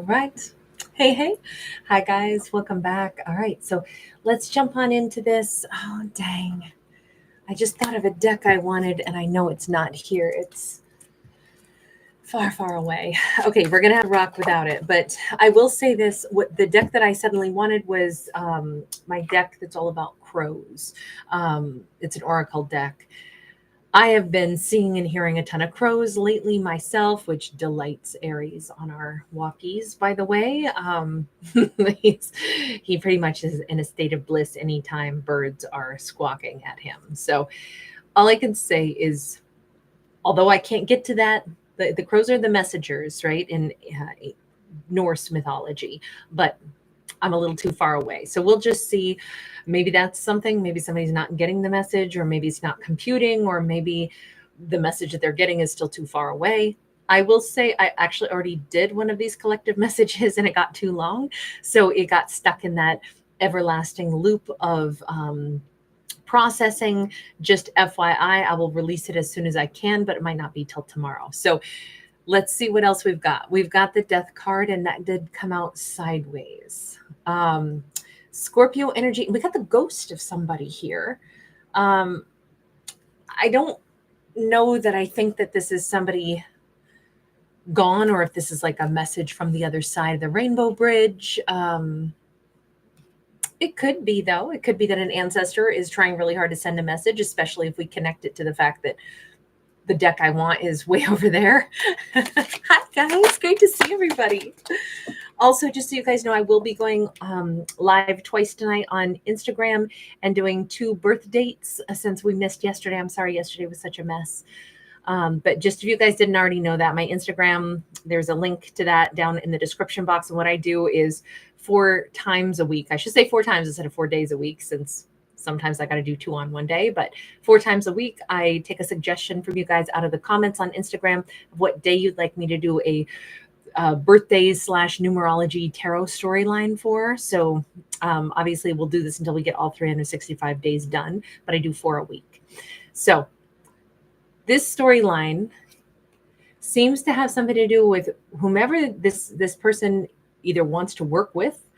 right. Hey, hey. Hi, guys. Welcome back. All right. So let's jump on into this. Oh, dang. I just thought of a deck I wanted, and I know it's not here. It's far, far away. Okay. We're going to have to rock without it. But I will say this what the deck that I suddenly wanted was my deck that's all about crows. It's an oracle deck. I have been seeing and hearing a ton of crows lately myself, which delights Aries on our walkies, by the way. He's, he pretty much is in a state of bliss anytime birds are squawking at him. So, all I can say is, although I can't get to that, the crows are the messengers, right, in Norse mythology. But I'm a little too far away. So we'll just see. Maybe that's something. Maybe somebody's not getting the message, or maybe it's not computing, or maybe the message that they're getting is still too far away. I will say I actually already did one of these collective messages and it got too long. So it got stuck in that everlasting loop of processing. Just FYI, I will release it as soon as I can, but it might not be till tomorrow. So let's see what else we've got. We've got the death card, and that did come out sideways. Scorpio energy. We got the ghost of somebody here. I don't know that I think that this is somebody gone, or if this is like a message from the other side of the rainbow bridge. It could be, though. It could be that an ancestor is trying really hard to send a message, especially if we connect it to the fact that the deck I want is way over there. Hi, guys. Great to see everybody. Also, just so you guys know, I will be going live twice tonight on Instagram and doing 2 birth dates since we missed yesterday. I'm sorry, yesterday was such a mess. But just if you guys didn't already know that, my Instagram, there's a link to that down in the description box. And what I do is 4 times a week. I should say 4 times instead of 4 days a week, since sometimes I got to do 2 on one day, but 4 times a week, I take a suggestion from you guys out of the comments on Instagram of what day you'd like me to do a birthdays / numerology tarot storyline for. So obviously we'll do this until we get all 365 days done, but I do 4 a week. So this storyline seems to have something to do with whomever this person either wants to work with,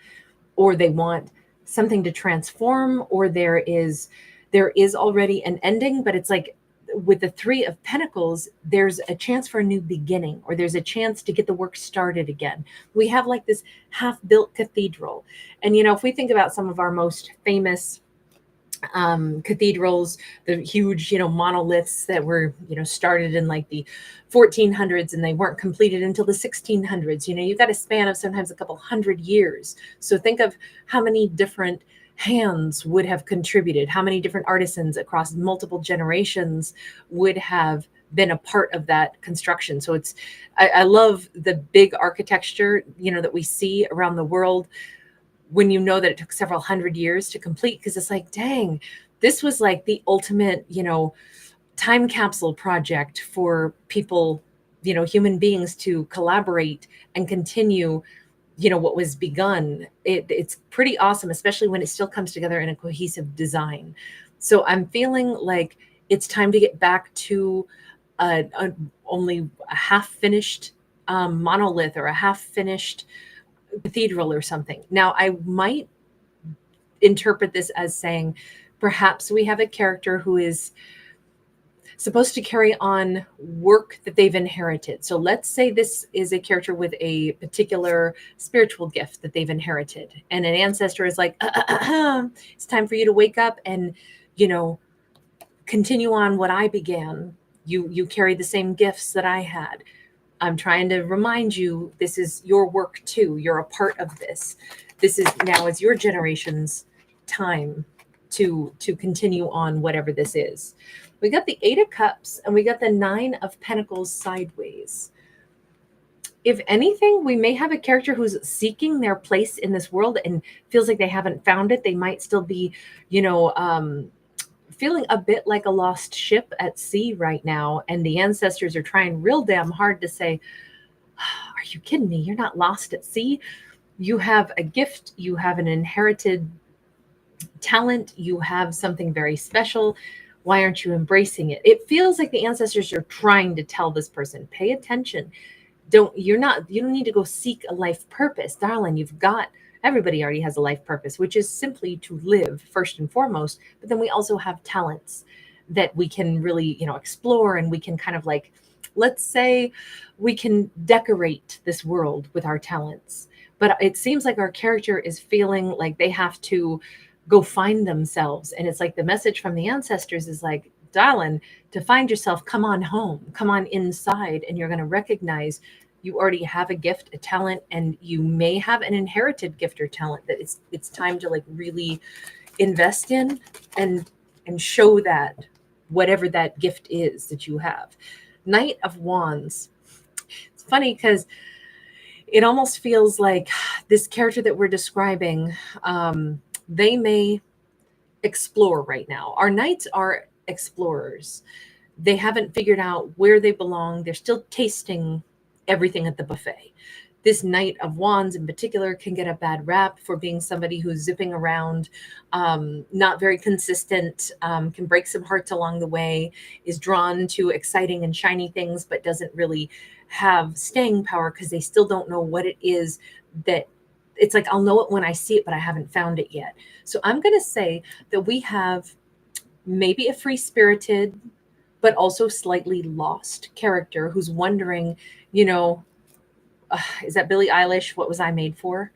or they want something to transform, or there is already an ending, but it's like with the 3 of Pentacles, there's a chance for a new beginning, or there's a chance to get the work started again. We have like this half-built cathedral. And, if we think about some of our most famous cathedrals, the huge, monoliths that were, started in like the 1400s and they weren't completed until the 1600s. You've got a span of sometimes a couple hundred years. So think of how many different hands would have contributed, how many different artisans across multiple generations would have been a part of that construction. So I love the big architecture, that we see around the world, when you know that it took several hundred years to complete, because it's like, dang, this was like the ultimate, time capsule project for people, human beings to collaborate and continue, what was begun. It's pretty awesome, especially when it still comes together in a cohesive design. So I'm feeling like it's time to get back to only a half-finished monolith, or a half-finished cathedral or something. Now, I might interpret this as saying perhaps we have a character who is supposed to carry on work that they've inherited. So let's say this is a character with a particular spiritual gift that they've inherited, and an ancestor is like, it's time for you to wake up and, continue on what I began. You carry the same gifts that I had. I'm trying to remind you, this is your work too. You're a part of this. This is now is your generation's time to continue on whatever this is. We got the 8 of Cups and we got the 9 of Pentacles sideways. If anything, we may have a character who's seeking their place in this world and feels like they haven't found it. They might still be, feeling a bit like a lost ship at sea right now. And the ancestors are trying real damn hard to say, are you kidding me? You're not lost at sea. You have a gift. You have an inherited talent. You have something very special. Why aren't you embracing it? It feels like the ancestors are trying to tell this person, pay attention. you don't need to go seek a life purpose, darling. Everybody already has a life purpose, which is simply to live first and foremost. But then we also have talents that we can really, explore, and we can kind of like, let's say we can decorate this world with our talents. But it seems like our character is feeling like they have to go find themselves. And it's like the message from the ancestors is like, darling, to find yourself, come on home, come on inside, and you're going to recognize you already have a gift, a talent, and you may have an inherited gift or talent that it's time to like really invest in and show that whatever that gift is that you have. Knight of Wands. It's funny because it almost feels like this character that we're describing, they may explore right now. Our knights are explorers. They haven't figured out where they belong. They're still tasting everything at the buffet. This Knight of Wands in particular can get a bad rap for being somebody who's zipping around, not very consistent, can break some hearts along the way, is drawn to exciting and shiny things, but doesn't really have staying power because they still don't know what it is that it's like, I'll know it when I see it, but I haven't found it yet. So I'm going to say that we have maybe a free-spirited, but also slightly lost character who's wondering, is that Billie Eilish? What was I made for?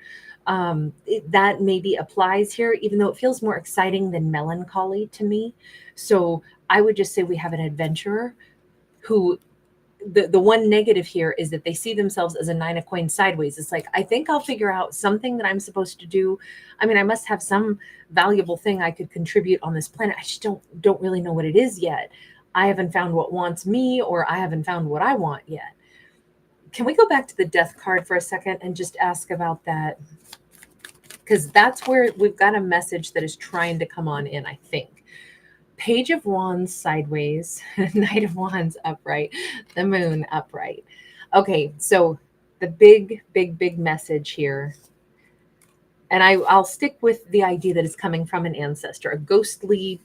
That maybe applies here, even though it feels more exciting than melancholy to me. So I would just say we have an adventurer who, the one negative here is that they see themselves as a nine of coins sideways. It's like, I think I'll figure out something that I'm supposed to do. I mean, I must have some valuable thing I could contribute on this planet. I just don't really know what it is yet. I haven't found what wants me, or I haven't found what I want yet. Can we go back to the Death card for a second and just ask about that? Because that's where we've got a message that is trying to come on in, I think. Page of Wands sideways, Knight of Wands upright, the Moon upright. Okay, so the big message here, and I'll stick with the idea that it's coming from an ancestor, a ghostly,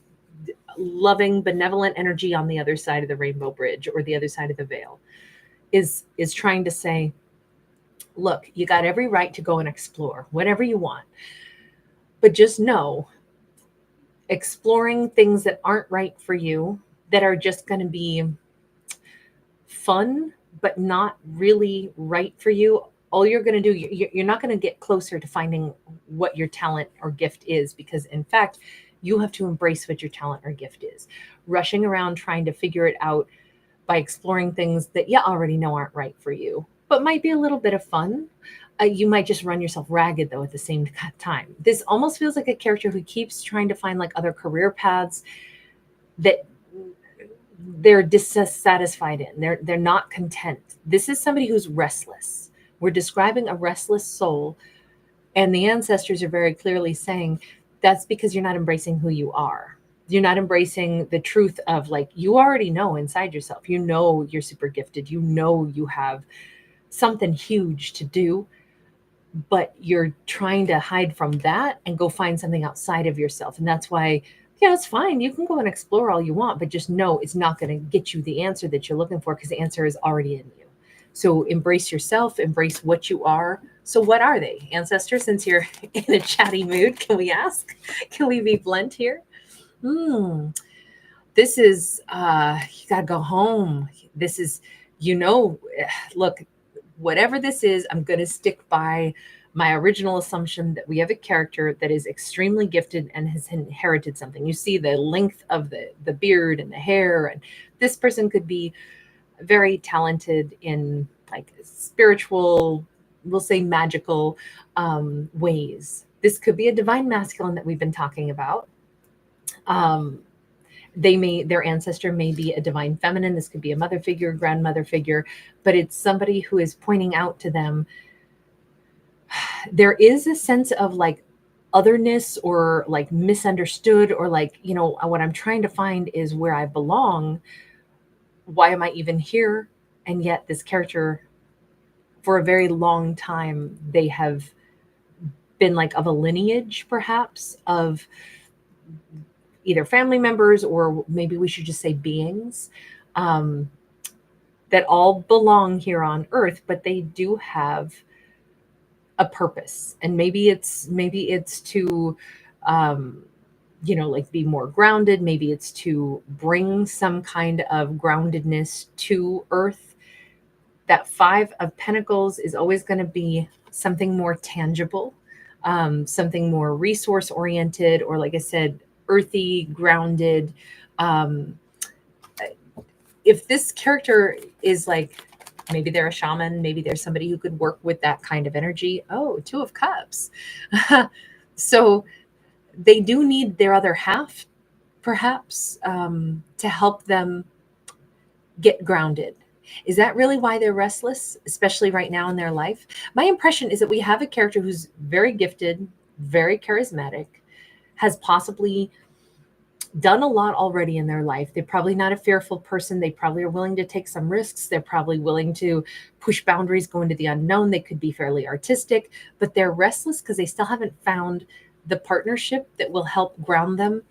loving, benevolent energy on the other side of the rainbow bridge or the other side of the veil is trying to say, look, you got every right to go and explore whatever you want, but just know exploring things that aren't right for you, that are just going to be fun, but not really right for you. All you're going to do, you're not going to get closer to finding what your talent or gift is, because in fact, you have to embrace what your talent or gift is. Rushing around trying to figure it out by exploring things that you already know aren't right for you, but might be a little bit of fun. You might just run yourself ragged, though, at the same time. This almost feels like a character who keeps trying to find like other career paths that they're dissatisfied in. They're not content. This is somebody who's restless. We're describing a restless soul, and the ancestors are very clearly saying that's because you're not embracing who you are. You're not embracing the truth of, like, you already know inside yourself. You know you're super gifted. You know you have something huge to do, but you're trying to hide from that and go find something outside of yourself. And that's why, yeah, it's fine. You can go and explore all you want, but just know it's not going to get you the answer that you're looking for, because the answer is already in you. So embrace yourself, embrace what you are. So what are they, ancestors? Since you're in a chatty mood, can we ask? Can we be blunt here? This is, you got to go home. This is, look, whatever this is, I'm going to stick by my original assumption that we have a character that is extremely gifted and has inherited something. You see the length of the beard and the hair, and this person could be very talented in like spiritual, we'll say magical ways. This could be a divine masculine that we've been talking about. Their ancestor may be a divine feminine. This could be a mother figure, grandmother figure, but it's somebody who is pointing out to them there is a sense of like otherness or like misunderstood, or like, what I'm trying to find is where I belong. Why am I even here? And yet this character, for a very long time, they have been like of a lineage, perhaps, of either family members, or maybe we should just say beings, that all belong here on earth, but they do have a purpose. And maybe it's to like be more grounded. Maybe it's to bring some kind of groundedness to earth. That Five of Pentacles is always going to be something more tangible, something more resource oriented, or like I said, earthy, grounded. Um, if this character is like, maybe they're a shaman, maybe there's somebody who could work with that kind of energy. Oh, Two of Cups. So they do need their other half, perhaps, to help them get grounded. Is that really why they're restless, especially right now in their life? My impression is that we have a character who's very gifted, very charismatic, has possibly done a lot already in their life. They're probably not a fearful person. They probably are willing to take some risks. They're probably willing to push boundaries, go into the unknown. They could be fairly artistic, but they're restless because they still haven't found the partnership that will help ground them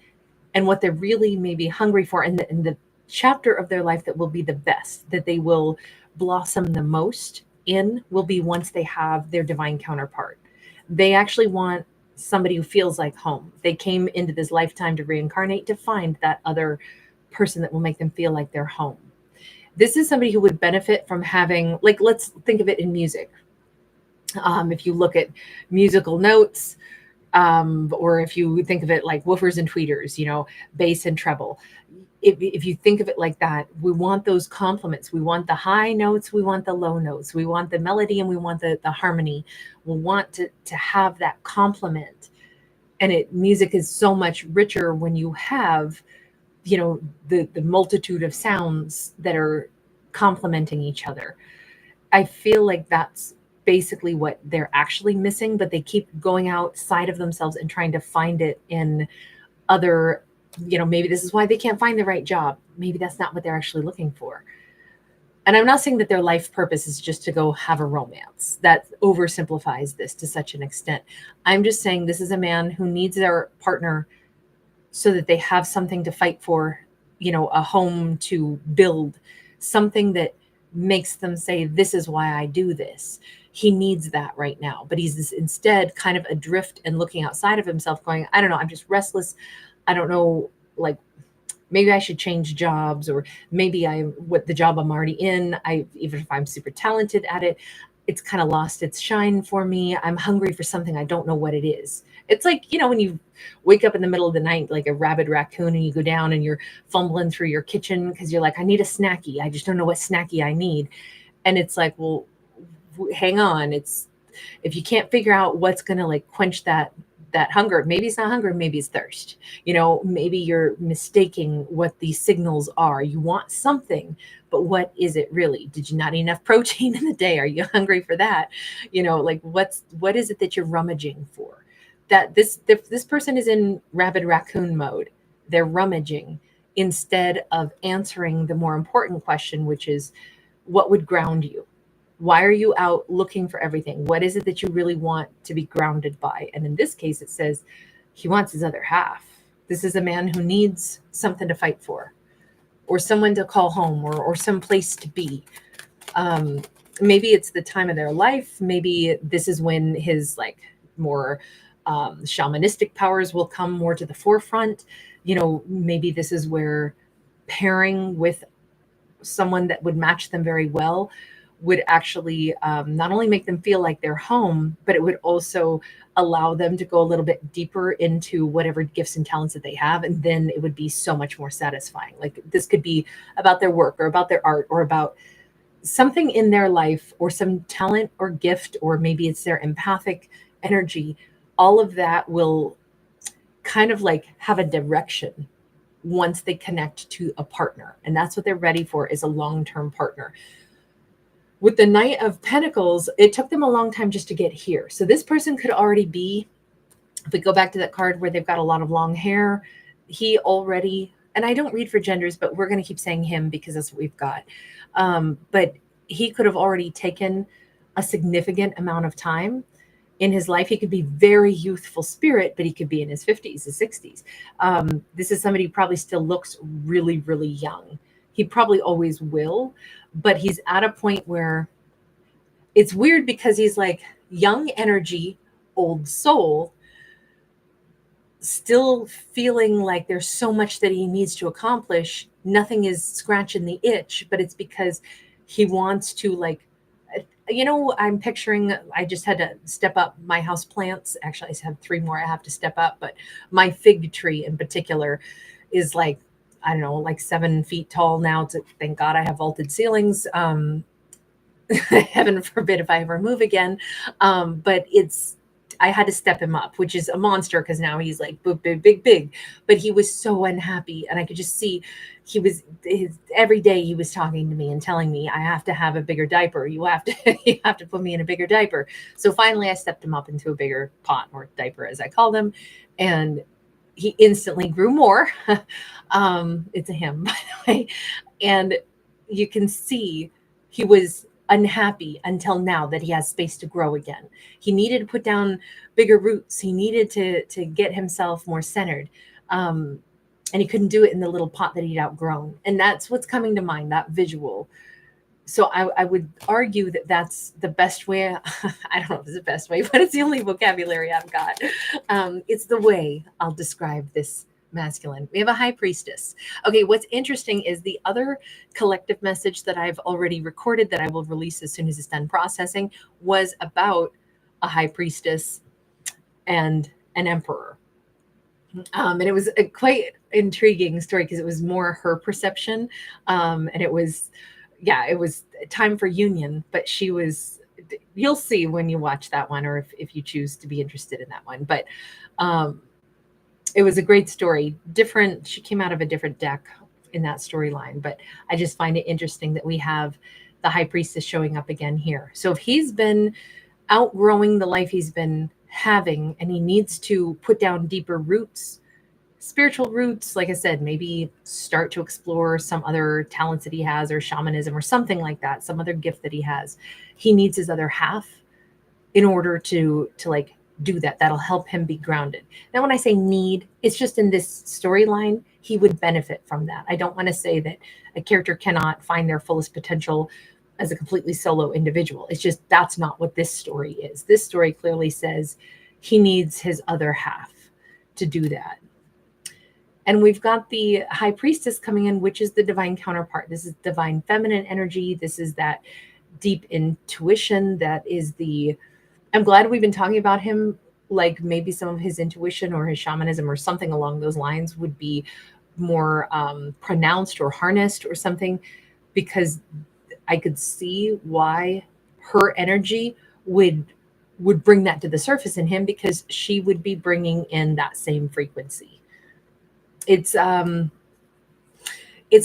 and what they're really maybe hungry for, and the chapter of their life that will be the best, that they will blossom the most in, will be once they have their divine counterpart. They actually want somebody who feels like home. They came into this lifetime to reincarnate to find that other person that will make them feel like they're home. This is somebody who would benefit from having, like, let's think of it in music. If you look at musical notes, or if you think of it like woofers and tweeters, bass and treble. If you think of it like that, we want those complements. We want the high notes, we want the low notes, we want the melody, and we want the harmony. We want to have that complement. And music is so much richer when you have, the multitude of sounds that are complementing each other. I feel like that's basically what they're actually missing, but they keep going outside of themselves and trying to find it in other, maybe this is why they can't find the right job. Maybe that's not what they're actually looking for. And I'm not saying that their life purpose is just to go have a romance. That oversimplifies this to such an extent. I'm just saying this is a man who needs their partner so that they have something to fight for, a home to build, something that makes them say, this is why I do this. He needs that right now, but he's instead kind of adrift and looking outside of himself going, I don't know, I'm just restless. I don't know, like, maybe I should change jobs, or maybe what the job I'm already in, even if I'm super talented at it, it's kind of lost its shine for me. I'm hungry for something. I don't know what it is. It's like, when you wake up in the middle of the night like a rabid raccoon and you go down and you're fumbling through your kitchen because you're like, I need a snacky. I just don't know what snacky I need. And it's like, well, hang on. If you can't figure out what's going to like quench that hunger, maybe it's not hunger, maybe it's thirst. Maybe you're mistaking what these signals are. You want something, but what is it really? Did you not eat enough protein in the day? Are you hungry for that? Like what is it that you're rummaging for? That this person is in rabid raccoon mode. They're rummaging instead of answering the more important question, which is, what would ground you? Why are you out looking for everything? What is it that you really want to be grounded by? And in this case, it says he wants his other half. This is a man who needs something to fight for, or someone to call home, or some place to be. Maybe it's the time of their life. Maybe this is when his like more shamanistic powers will come more to the forefront. Maybe this is where pairing with someone that would match them very well would actually not only make them feel like they're home, but it would also allow them to go a little bit deeper into whatever gifts and talents that they have. And then it would be so much more satisfying. Like this could be about their work or about their art or about something in their life or some talent or gift, or maybe it's their empathic energy. All of that will kind of like have a direction once they connect to a partner. And that's what they're ready for, is a long-term partner. With the Knight of Pentacles, it took them a long time just to get here. So this person could already be, if we go back to that card where they've got a lot of long hair, he already, and I don't read for genders, but we're going to keep saying him because that's what we've got. But he could have already taken a significant amount of time in his life. He could be very youthful spirit, but he could be in his 50s, his 60s. This is somebody who probably still looks really, really young. He probably always will, but he's at a point where it's weird because he's like young energy, old soul, still feeling like there's so much that he needs to accomplish. Nothing is scratching the itch, but it's because he wants to, like, I'm picturing, I just had to step up my house plants. Actually, I have 3 more I have to step up, but my fig tree in particular is like, I don't know, like 7 feet tall now. Thank God I have vaulted ceilings. Heaven forbid if I ever move again. But I had to step him up, which is a monster because now he's like big, big, big. But he was so unhappy, and I could just see every day he was talking to me and telling me I have to have a bigger diaper. You have to put me in a bigger diaper. So finally, I stepped him up into a bigger pot or diaper, as I call them, and he instantly grew more. It's a him, by the way, and you can see he was unhappy until now that he has space to grow again. He needed to put down bigger roots. He needed to get himself more centered. And he couldn't do it in the little pot that he'd outgrown. And that's what's coming to mind, that visual. So I would argue that that's the best way. I don't know if it's the best way, but it's the only vocabulary I've got. It's the way I'll describe this masculine. We have a high priestess. Okay, what's interesting is the other collective message that I've already recorded that I will release as soon as it's done processing was about a high priestess and an emperor. And it was a quite intriguing story because it was more her perception. And it was time for union, but you'll see when you watch that one, or if you choose to be interested in that one. But it was a great story. She came out of a different deck in that storyline, but I just find it interesting that we have the high priestess showing up again here. So if he's been outgrowing the life he's been having and he needs to put down deeper roots, spiritual roots, like I said, maybe start to explore some other talents that he has, or shamanism or something like that, some other gift that he has, he needs his other half in order to like do that. That'll help him be grounded. Now, when I say need, it's just in this storyline, he would benefit from that. I don't want to say that a character cannot find their fullest potential as a completely solo individual. It's just, that's not what this story is. This story clearly says he needs his other half to do that. And we've got the high priestess coming in, which is the divine counterpart. This is divine feminine energy. This is that deep intuition. That is I'm glad we've been talking about him, like maybe some of his intuition or his shamanism or something along those lines would be more pronounced or harnessed or something, because I could see why her energy would bring that to the surface in him, because she would be bringing in that same frequency. It's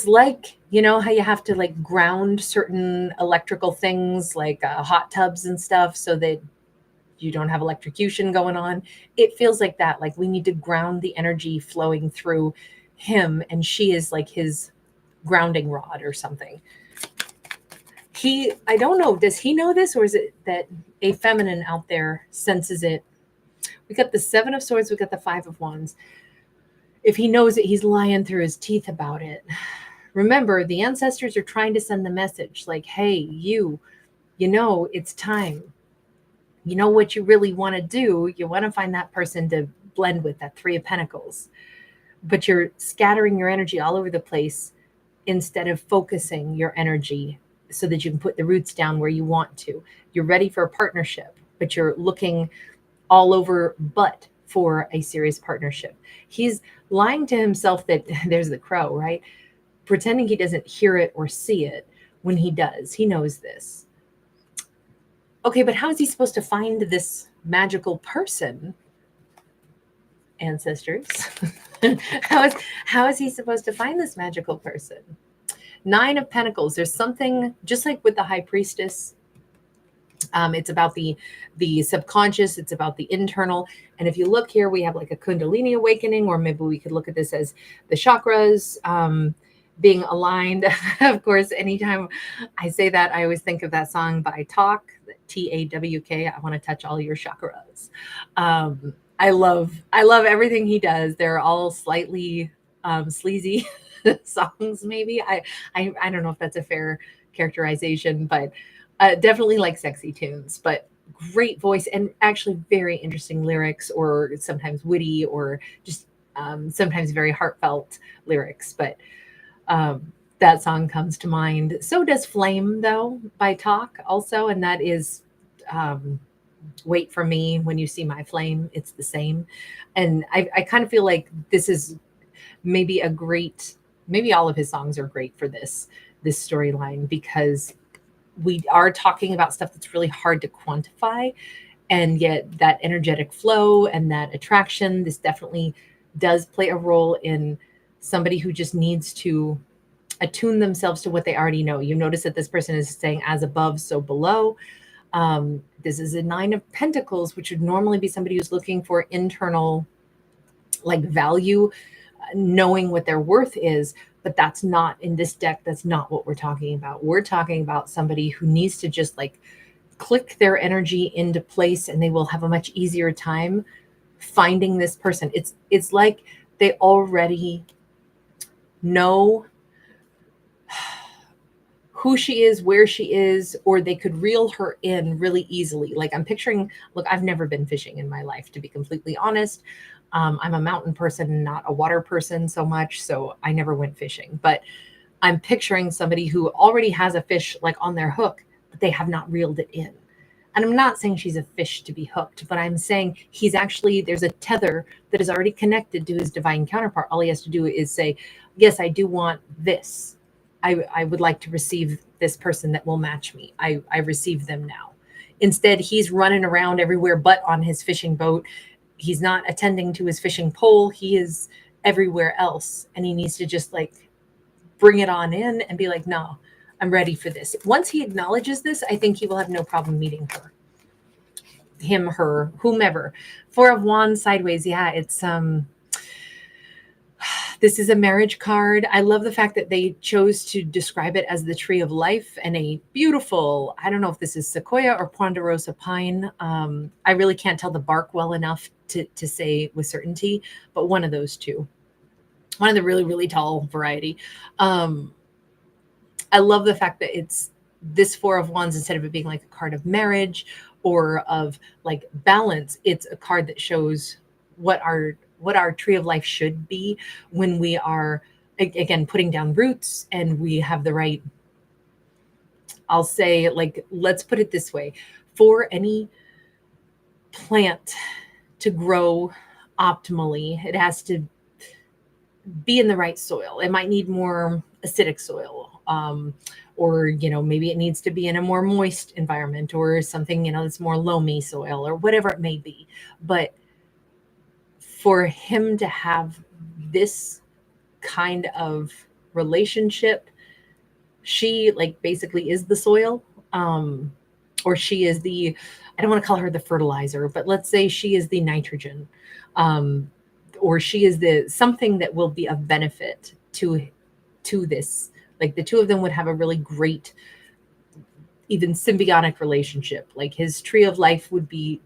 like, how you have to like ground certain electrical things like hot tubs and stuff so that you don't have electrocution going on. It feels like that. Like we need to ground the energy flowing through him, and she is like his grounding rod or something. I don't know, does he know this, or is it that a feminine out there senses it? We got the 7 of Swords, we got the 5 of Wands. If he knows it, he's lying through his teeth about it. Remember, the ancestors are trying to send the message like, hey, it's time. You know what you really want to do? You want to find that person to blend with, that 3 of Pentacles. But you're scattering your energy all over the place instead of focusing your energy so that you can put the roots down where you want to. You're ready for a partnership, but you're looking all over but for a serious partnership. He's lying to himself that there's the crow, right? Pretending he doesn't hear it or see it when he does. He knows this. Okay, but how is he supposed to find this magical person, ancestors? How is he supposed to find this magical person? 9 of Pentacles. There's something, just like with the high priestess, it's about the subconscious. It's about the internal. And if you look here, we have like a Kundalini awakening, or maybe we could look at this as the chakras being aligned. Of course, anytime I say that, I always think of that song by Talk, T-A-W-K. I want to touch all your chakras. I love everything he does. They're all slightly sleazy. songs, maybe. I don't know if that's a fair characterization, but definitely like sexy tunes, but great voice and actually very interesting lyrics, or sometimes witty, or just sometimes very heartfelt lyrics. But that song comes to mind. So does Flame, though, by Talk also. And that is Wait for Me When You See My Flame. It's the same. And I kind of feel like this is maybe a great, maybe all of his songs are great for this storyline, because we are talking about stuff that's really hard to quantify, and yet that energetic flow and that attraction, this definitely does play a role in somebody who just needs to attune themselves to what they already know. You notice that this person is saying as above, so below. This is a 9 of Pentacles, which would normally be somebody who's looking for internal like value, knowing what their worth is. But that's not in this deck. That's not what we're talking about. We're talking about somebody who needs to just like click their energy into place, and they will have a much easier time finding this person. It's like they already know who she is, where she is, or they could reel her in really easily. Like I'm picturing, look, I've never been fishing in my life, to be completely honest. I'm a mountain person, not a water person so much. So I never went fishing, but I'm picturing somebody who already has a fish like on their hook, but they have not reeled it in. And I'm not saying she's a fish to be hooked, but I'm saying there's a tether that is already connected to his divine counterpart. All he has to do is say, yes, I do want this. I would like to receive this person that will match me. I receive them now. Instead, he's running around everywhere but on his fishing boat. He's not attending to his fishing pole. He is everywhere else. And he needs to just like bring it on in and be like, no, I'm ready for this. Once he acknowledges this, I think he will have no problem meeting her. Him, her, whomever. 4 of Wands sideways. Yeah, it's this is a marriage card. I love the fact that they chose to describe it as the tree of life and a beautiful, I don't know if this is sequoia or ponderosa pine. I really can't tell the bark well enough to say with certainty, but one of those two. One of the really, really tall variety. I love the fact that it's this 4 of Wands, instead of it being like a card of marriage or of like balance, it's a card that shows what our tree of life should be when we are, again, putting down roots and we have the right, I'll say, like, let's put it this way. For any plant to grow optimally, it has to be in the right soil. It might need more acidic soil, or, maybe it needs to be in a more moist environment, or something, that's more loamy soil, or whatever it may be. But for him to have this kind of relationship, she like basically is the soil, or she is the, I don't want to call her the fertilizer, but let's say she is the nitrogen, or she is the something that will be of benefit to this. Like the two of them would have a really great, even symbiotic relationship. Like his tree of life would be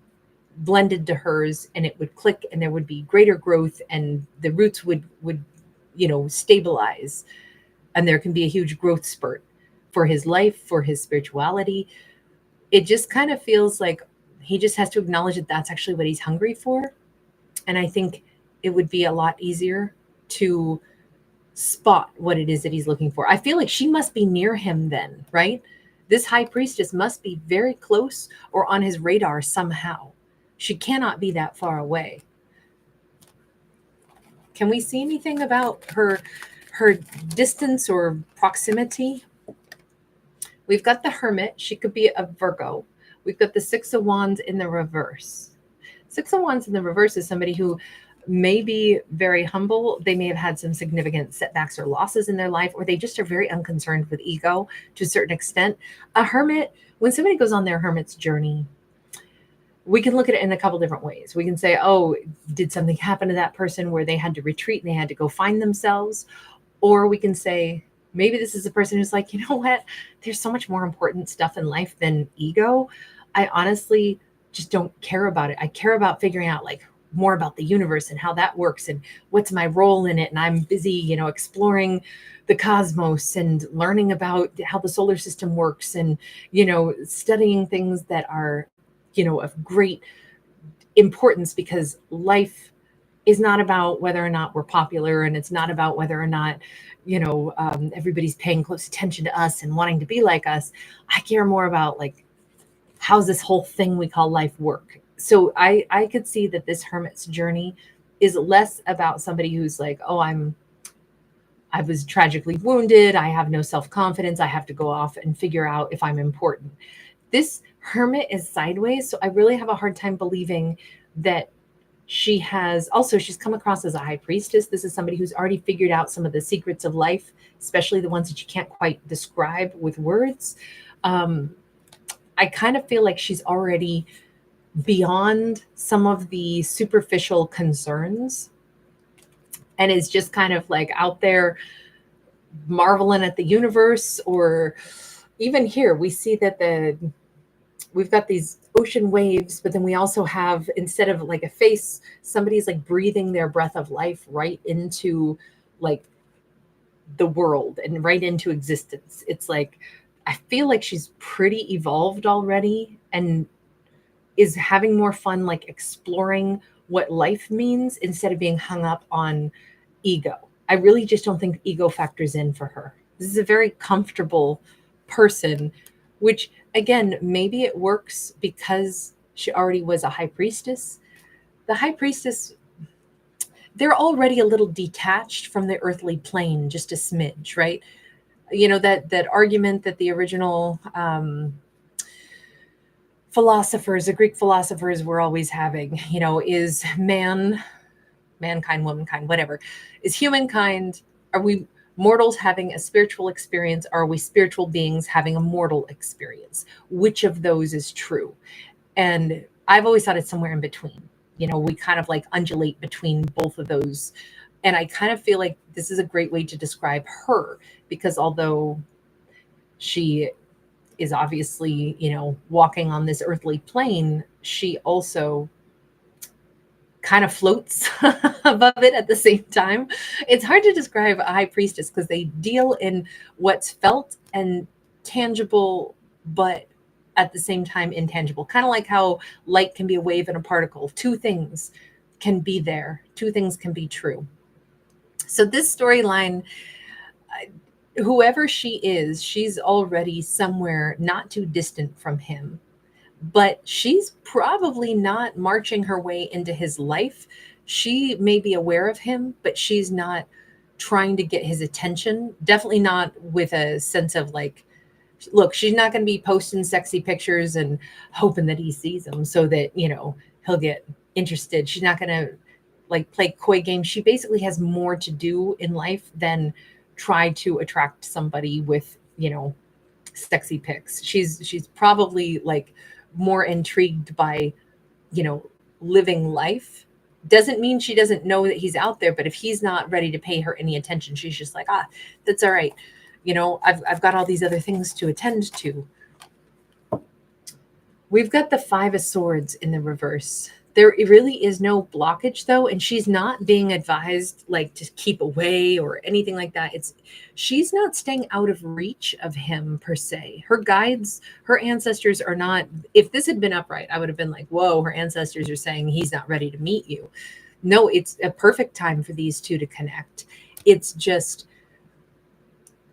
blended to hers, and it would click, and there would be greater growth, and the roots would stabilize, and there can be a huge growth spurt for his life, for his spirituality. It just kind of feels like he just has to acknowledge that that's actually what he's hungry for. And I think it would be a lot easier to spot what it is that he's looking for. I feel like she must be near him then, right? This high priestess must be very close or on his radar somehow. She cannot be that far away. Can we see anything about her distance or proximity? We've got the Hermit. She could be a Virgo. We've got the 6 of Wands in the reverse. 6 of Wands in the reverse is somebody who may be very humble. They may have had some significant setbacks or losses in their life, or they just are very unconcerned with ego to a certain extent. A hermit, when somebody goes on their hermit's journey, we can look at it in a couple different ways. We can say, oh, did something happen to that person where they had to retreat and they had to go find themselves? Or we can say, maybe this is a person who's like, you know what? There's so much more important stuff in life than ego. I honestly just don't care about it. I care about figuring out like more about the universe and how that works and what's my role in it. And I'm busy, exploring the cosmos and learning about how the solar system works and, studying things that are, of great importance, because life is not about whether or not we're popular, and it's not about whether or not everybody's paying close attention to us and wanting to be like us. I care more about like, how's this whole thing we call life work. So I could see that this hermit's journey is less about somebody who's like, oh, I was tragically wounded, I have no self-confidence, I have to go off and figure out if I'm important. This hermit is sideways, so I really have a hard time believing that she's come across as a high priestess. This is somebody who's already figured out some of the secrets of life, especially the ones that you can't quite describe with words. I kind of feel like she's already beyond some of the superficial concerns and is just kind of like out there marveling at the universe. Or even here, we see that we've got these ocean waves, but then we also have, instead of like a face, somebody's like breathing their breath of life right into like the world and right into existence. It's like, I feel like she's pretty evolved already and is having more fun, like exploring what life means instead of being hung up on ego. I really just don't think ego factors in for her. This is a very comfortable person, which again, maybe it works because she already was a high priestess. The high priestess, they're already a little detached from the earthly plane, just a smidge, right? That argument that the original the Greek philosophers were always having, is mankind, womankind, whatever, is humankind, are we mortals having a spiritual experience? Or are we spiritual beings having a mortal experience? Which of those is true? And I've always thought it's somewhere in between. We kind of like undulate between both of those. And I kind of feel like this is a great way to describe her, because although she is obviously, walking on this earthly plane, she also kind of floats above it at the same time. It's hard to describe a high priestess because they deal in what's felt and tangible, but at the same time intangible. Kind of like how light can be a wave and a particle. Two things can be there. Two things can be true. So this storyline, whoever she is, she's already somewhere not too distant from him, but she's probably not marching her way into his life. She may be aware of him, but she's not trying to get his attention. Definitely not with a sense of like, look, she's not going to be posting sexy pictures and hoping that he sees them so that, he'll get interested. She's not going to like play coy games. She basically has more to do in life than try to attract somebody with, sexy pics. She's probably like more intrigued by, living life. Doesn't mean she doesn't know that he's out there, but if he's not ready to pay her any attention, she's just like, that's all right. I've got all these other things to attend to. We've got the Five of Swords in the reverse. There really is no blockage though, and she's not being advised like to keep away or anything like that. She's not staying out of reach of him per se. Her guides, her ancestors are not. If this had been upright, I would have been like, whoa, her ancestors are saying he's not ready to meet you. No, it's a perfect time for these two to connect. It's just,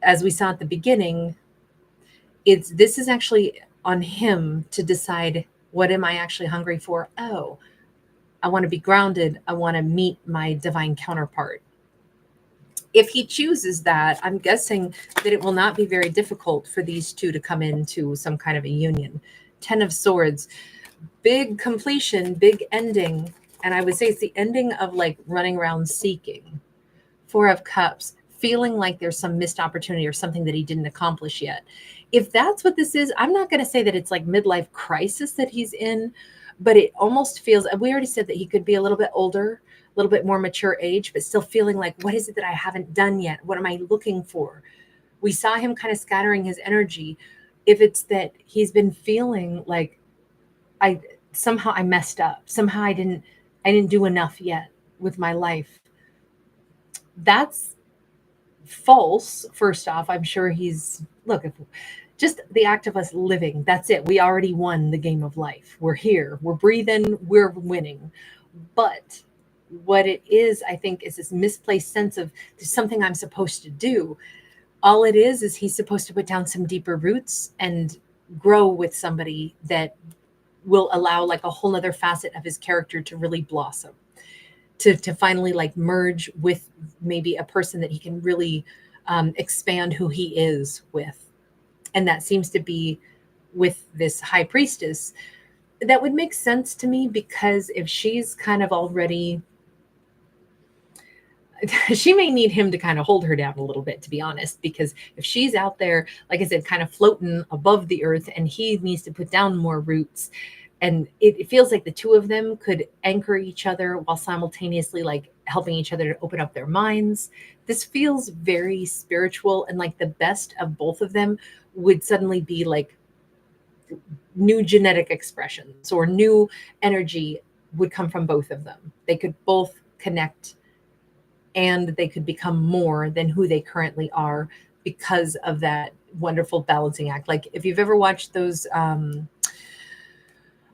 as we saw at the beginning, this is actually on him to decide, what am I actually hungry for? Oh, I want to be grounded. I want to meet my divine counterpart. If he chooses that, I'm guessing that it will not be very difficult for these two to come into some kind of a union. 10 of Swords, big completion, big ending. And I would say it's the ending of like running around seeking. 4 of Cups, feeling like there's some missed opportunity or something that he didn't accomplish yet. If that's what this is, I'm not going to say that it's like midlife crisis that he's in, but it almost feels, we already said that he could be a little bit older, a little bit more mature age, but still feeling like, what is it that I haven't done yet? What am I looking for? We saw him kind of scattering his energy. If it's that he's been feeling like somehow I messed up, somehow I didn't I didn't do enough yet with my life. That's false. First off, I'm sure look, if just the act of us living, that's it. We already won the game of life. We're here, we're breathing, we're winning. But what it is, I think, is this misplaced sense of there's something I'm supposed to do. All it is he's supposed to put down some deeper roots and grow with somebody that will allow like a whole other facet of his character to really blossom, to finally like merge with maybe a person that he can really expand who he is with. And that seems to be with this high priestess. That would make sense to me, because if she's kind of already, she may need him to kind of hold her down a little bit, to be honest, because if she's out there, like I said, kind of floating above the earth, and he needs to put down more roots, and it feels like the two of them could anchor each other while simultaneously like helping each other to open up their minds. This feels very spiritual, and like the best of both of them would suddenly be like new genetic expressions, or new energy would come from both of them. They could both connect, and they could become more than who they currently are because of that wonderful balancing act. Like if you've ever watched those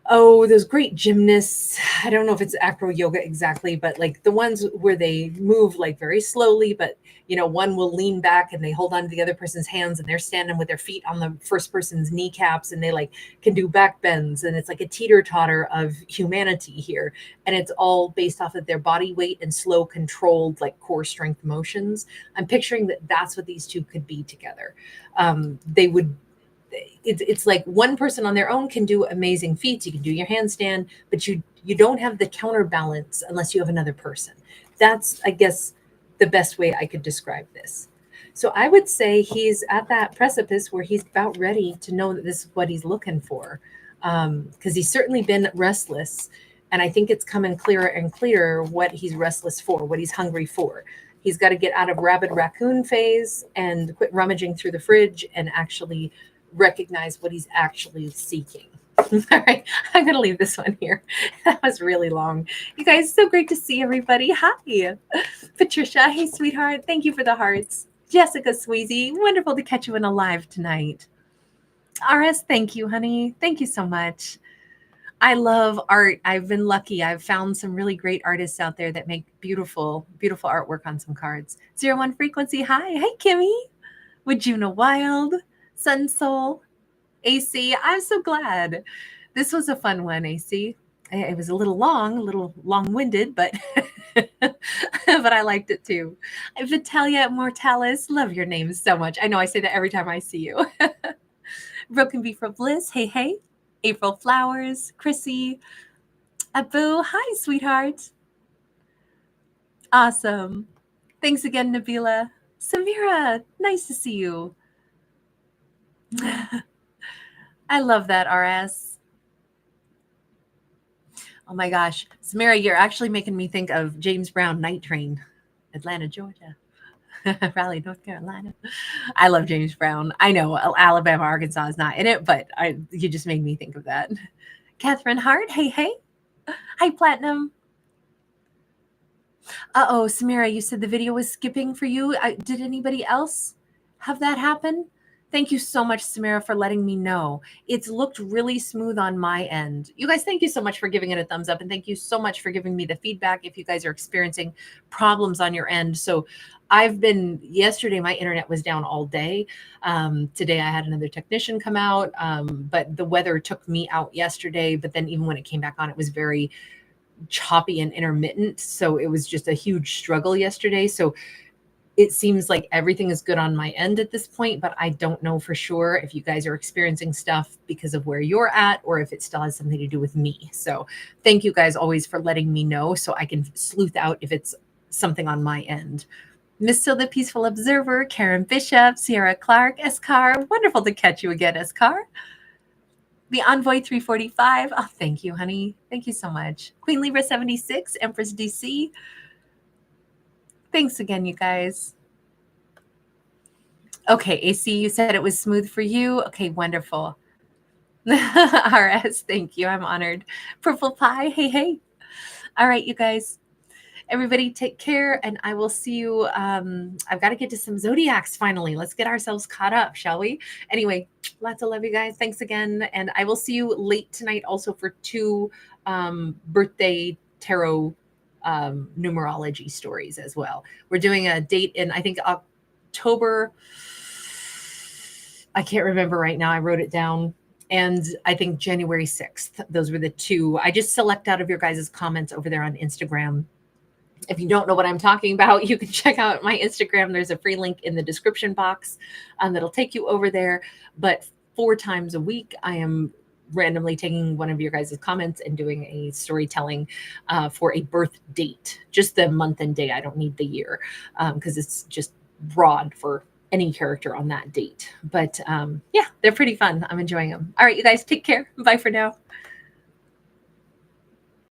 those great gymnasts, I don't know if it's acro yoga exactly, but like the ones where they move like very slowly, but one will lean back and they hold on to the other person's hands, and they're standing with their feet on the first person's kneecaps, and they like can do back bends, and it's like a teeter-totter of humanity here. And it's all based off of their body weight and slow, controlled, like core strength motions. I'm picturing that that's what these two could be together. They would It's like one person on their own can do amazing feats. You can do your handstand, but you don't have the counterbalance unless you have another person. That's, I guess, the best way I could describe this. So I would say he's at that precipice where he's about ready to know that this is what he's looking for, because he's certainly been restless, and I think it's coming clearer and clearer what he's restless for, what he's hungry for. He's got to get out of rabid raccoon phase and quit rummaging through the fridge and actually recognize what he's actually seeking. All right, I'm going to leave this one here. That was really long. You guys, so great to see everybody. Hi, Patricia. Hey, sweetheart. Thank you for the hearts. Jessica Sweezy, wonderful to catch you in a live tonight. RS, thank you, honey. Thank you so much. I love art. I've been lucky. I've found some really great artists out there that make beautiful, beautiful artwork on some cards. 01 Frequency. Hi. Hey, Kimmy. Wajuna Wild. Sun Soul. AC. I'm so glad. This was a fun one, AC. It was a little long-winded, but but I liked it too. Vitalia Mortalis. Love your name so much. I know I say that every time I see you. Broken Beef for Bliss. Hey, hey. April Flowers, Chrissy, Abu. Hi, sweetheart. Awesome. Thanks again, Nabila. Samira, nice to see you. I love that, RS. Oh my gosh. Samira, you're actually making me think of James Brown, Night Train, Atlanta, Georgia. Raleigh, North Carolina. I love James Brown. I know Alabama, Arkansas is not in it, but you just made me think of that. Catherine Hart. Hey, hey. Hi, Platinum. Uh-oh, Samira, you said the video was skipping for you. Did anybody else have that happen? Thank you so much, Samira, for letting me know. It's looked really smooth on my end. You guys, thank you so much for giving it a thumbs up, and thank you so much for giving me the feedback if you guys are experiencing problems on your end. So yesterday, my internet was down all day. Today, I had another technician come out, but the weather took me out yesterday. But then even when it came back on, it was very choppy and intermittent. So it was just a huge struggle yesterday. So it seems like everything is good on my end at this point, but I don't know for sure if you guys are experiencing stuff because of where you're at, or if it still has something to do with me. So thank you guys always for letting me know so I can sleuth out if it's something on my end. Miss Still the Peaceful Observer, Karen Bishop, Sierra Clark, Escar. Wonderful to catch you again, Escar. The Envoy 345. Oh, thank you, honey. Thank you so much. Queen Libra 76, Empress DC. Thanks again, you guys. Okay, AC, you said it was smooth for you. Okay, wonderful. RS, thank you. I'm honored. Purple Pie, hey, hey. All right, you guys. Everybody take care, and I will see you. I've got to get to some zodiacs finally. Let's get ourselves caught up, shall we? Anyway, lots of love, you guys. Thanks again. And I will see you late tonight also for 2 birthday tarot numerology stories as well. We're doing a date in, I think, October. I can't remember right now. I wrote it down. And I think January 6th. Those were the 2. I just select out of your guys' comments over there on Instagram. If you don't know what I'm talking about, you can check out my Instagram. There's a free link in the description box that'll take you over there. But 4 times a week, I am randomly taking one of your guys' comments and doing a storytelling for a birth date, just the month and day. I don't need the year because it's just broad for any character on that date. But yeah, they're pretty fun. I'm enjoying them. All right, you guys, take care. Bye for now.